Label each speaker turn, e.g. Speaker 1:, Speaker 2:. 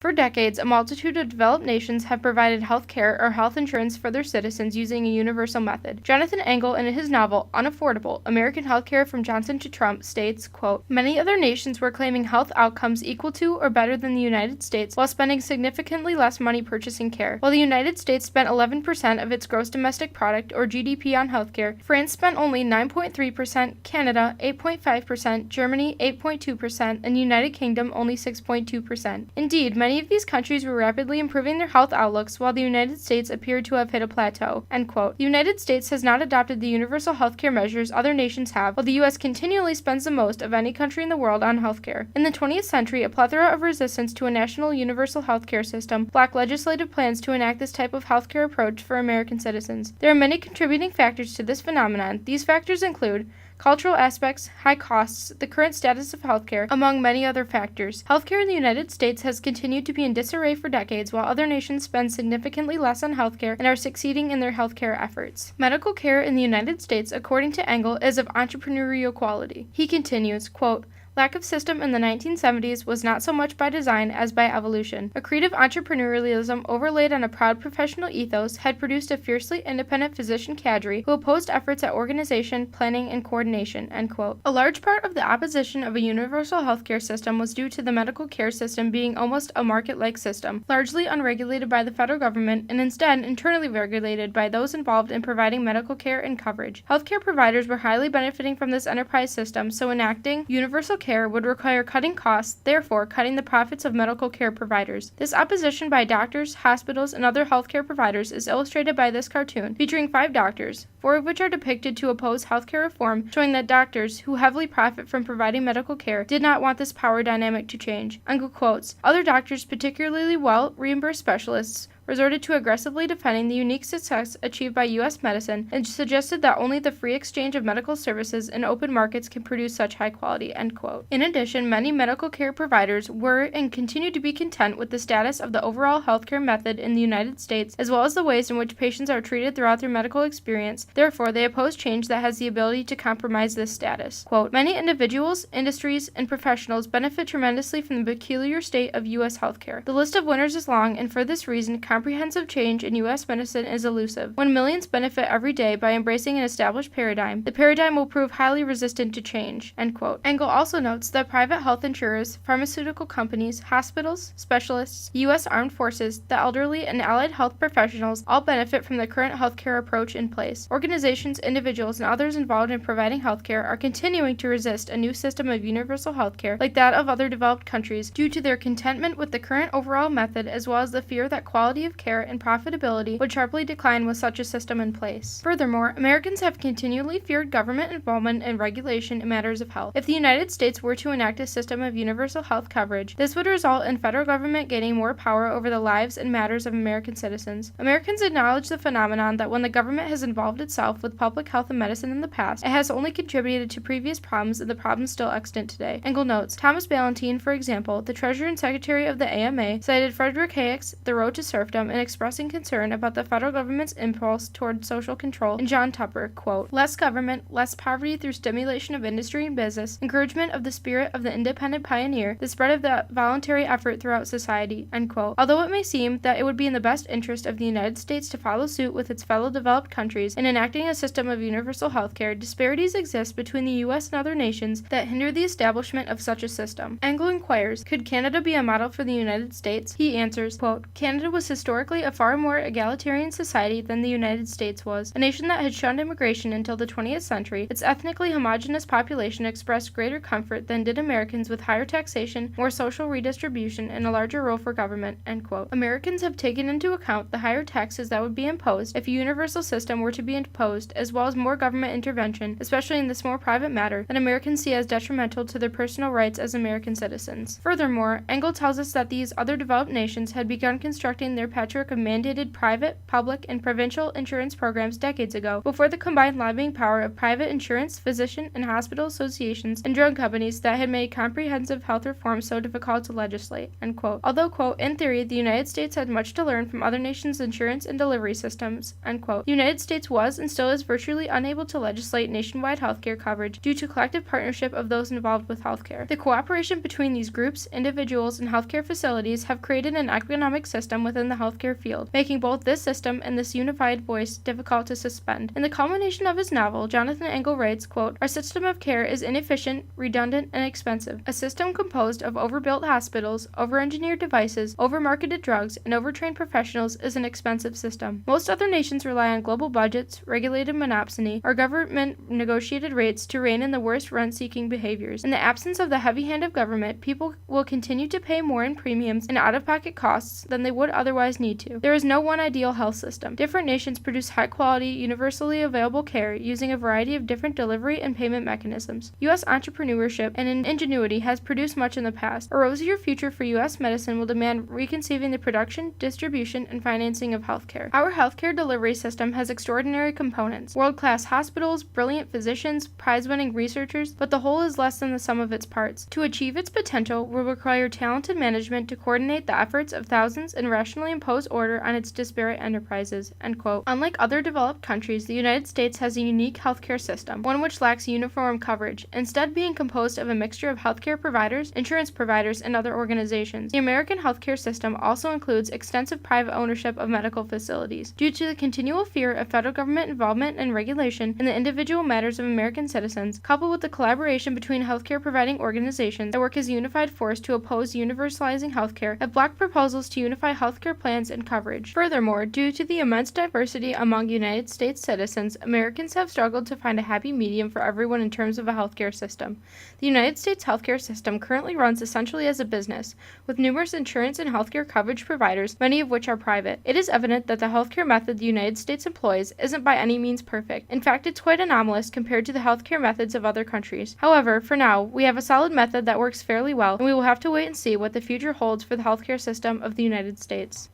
Speaker 1: For decades, a multitude of developed nations have provided health care or health insurance for their citizens using a universal method. Jonathan Engel, in his novel Unaffordable: American Healthcare from Johnson to Trump, states, quote, "Many other nations were claiming health outcomes equal to or better than the United States while spending significantly less money purchasing care. While the United States spent 11% of its gross domestic product, or GDP, on healthcare, France spent only 9.3%, Canada 8.5%, Germany 8.2%, and the United Kingdom only 6.2%. Indeed, many of these countries were rapidly improving their health outlooks, while the United States appeared to have hit a plateau." End quote. The United States has not adopted the universal healthcare measures other nations have, while the U.S. continually spends the most of any country in the world on healthcare. In the 20th century, a plethora of resistance to a national universal healthcare system blocked legislative plans to enact this type of healthcare approach for American citizens. There are many contributing factors to this phenomenon. These factors include cultural aspects, high costs, the current status of healthcare, among many other factors. Healthcare in the United States has continued to be in disarray for decades, while other nations spend significantly less on healthcare and are succeeding in their healthcare efforts. Medical care in the United States, according to Engel, is of entrepreneurial quality. He continues, quote, "Lack of system in the 1970s was not so much by design as by evolution. A creative entrepreneurialism overlaid on a proud professional ethos had produced a fiercely independent physician cadre who opposed efforts at organization, planning, and coordination." End quote. A large part of the opposition of a universal healthcare system was due to the medical care system being almost a market-like system, largely unregulated by the federal government and instead internally regulated by those involved in providing medical care and coverage. Healthcare providers were highly benefiting from this enterprise system, so enacting universal care would require cutting costs, therefore cutting the profits of medical care providers. This opposition by doctors, hospitals, and other healthcare providers is illustrated by this cartoon, featuring 5 doctors, 4 of which are depicted to oppose healthcare reform, showing that doctors, who heavily profit from providing medical care, did not want this power dynamic to change. Engel quotes, "Other doctors, particularly well-reimbursed specialists, resorted to aggressively defending the unique success achieved by U.S. medicine and suggested that only the free exchange of medical services and open markets can produce such high quality." End quote. In addition, many medical care providers were and continue to be content with the status of the overall healthcare method in the United States, as well as the ways in which patients are treated throughout their medical experience. Therefore, they oppose change that has the ability to compromise this status. Quote, "Many individuals, industries, and professionals benefit tremendously from the peculiar state of U.S. healthcare. The list of winners is long, and for this reason, comprehensive change in U.S. medicine is elusive. When millions benefit every day by embracing an established paradigm, the paradigm will prove highly resistant to change." End quote. Engel also notes that private health insurers, pharmaceutical companies, hospitals, specialists, U.S. Armed Forces, the elderly, and allied health professionals all benefit from the current healthcare approach in place. Organizations, individuals, and others involved in providing healthcare are continuing to resist a new system of universal healthcare like that of other developed countries due to their contentment with the current overall method, as well as the fear that quality of care and profitability would sharply decline with such a system in place. Furthermore, Americans have continually feared government involvement and regulation in matters of health. If the United States were to enact a system of universal health coverage, this would result in federal government gaining more power over the lives and matters of American citizens. Americans acknowledge the phenomenon that when the government has involved itself with public health and medicine in the past, it has only contributed to previous problems and the problems still extant today. Engel notes, Thomas Ballantyne, for example, the Treasurer and Secretary of the AMA, cited Frederick Hayek's The Road to Serfdom in expressing concern about the federal government's impulse toward social control, and John Tupper, quote, "Less government, less poverty through stimulation of industry and business, encouragement of the spirit of the independent pioneer, the spread of the voluntary effort throughout society." End quote. Although it may seem that it would be in the best interest of the United States to follow suit with its fellow developed countries in enacting a system of universal health care, disparities exist between the U.S. and other nations that hinder the establishment of such a system. Engel inquires, could Canada be a model for the United States? He answers, quote, "Canada was historically a far more egalitarian society than the United States was. A nation that had shunned immigration until the 20th century, its ethnically homogeneous population expressed greater comfort than did Americans with higher taxation, more social redistribution, and a larger role for government." End quote. Americans have taken into account the higher taxes that would be imposed if a universal system were to be imposed, as well as more government intervention, especially in this more private matter, that Americans see as detrimental to their personal rights as American citizens. Furthermore, Engel tells us that these other developed nations had begun constructing their patchwork of mandated private, public, and provincial insurance programs decades ago, before the combined lobbying power of private insurance, physician, and hospital associations and drug companies that had made comprehensive health reform so difficult to legislate." End quote. Although, quote, "in theory, the United States had much to learn from other nations' insurance and delivery systems," end quote, the United States was and still is virtually unable to legislate nationwide healthcare coverage due to collective partnership of those involved with healthcare. The cooperation between these groups, individuals, and healthcare facilities have created an economic system within the healthcare field, making both this system and this unified voice difficult to suspend. In the culmination of his novel, Jonathan Engel writes, quote, "Our system of care is inefficient, redundant, and expensive. A system composed of overbuilt hospitals, over-engineered devices, over-marketed drugs, and overtrained professionals is an expensive system. Most other nations rely on global budgets, regulated monopsony, or government-negotiated rates to rein in the worst rent-seeking behaviors. In the absence of the heavy hand of government, people will continue to pay more in premiums and out-of-pocket costs than they would otherwise need to. There is no one ideal health system. Different nations produce high-quality, universally available care using a variety of different delivery and payment mechanisms. U.S. entrepreneurship and ingenuity has produced much in the past. A rosier future for U.S. medicine will demand reconceiving the production, distribution, and financing of healthcare. Our healthcare delivery system has extraordinary components, world-class hospitals, brilliant physicians, prize-winning researchers, but the whole is less than the sum of its parts. To achieve its potential will require talented management to coordinate the efforts of thousands and rationally impose order on its disparate enterprises." End quote. Unlike other developed countries, the United States has a unique healthcare system, one which lacks uniform coverage, instead being composed of a mixture of healthcare providers, insurance providers, and other organizations. The American healthcare system also includes extensive private ownership of medical facilities. Due to the continual fear of federal government involvement and regulation in the individual matters of American citizens, coupled with the collaboration between healthcare providing organizations that work as a unified force to oppose universalizing healthcare, have blocked proposals to unify healthcare plans and coverage. Furthermore, due to the immense diversity among United States citizens, Americans have struggled to find a happy medium for everyone in terms of a healthcare system. The United States healthcare system currently runs essentially as a business, with numerous insurance and healthcare coverage providers, many of which are private. It is evident that the healthcare method the United States employs isn't by any means perfect. In fact, it's quite anomalous compared to the healthcare methods of other countries. However, for now, we have a solid method that works fairly well, and we will have to wait and see what the future holds for the healthcare system of the United States.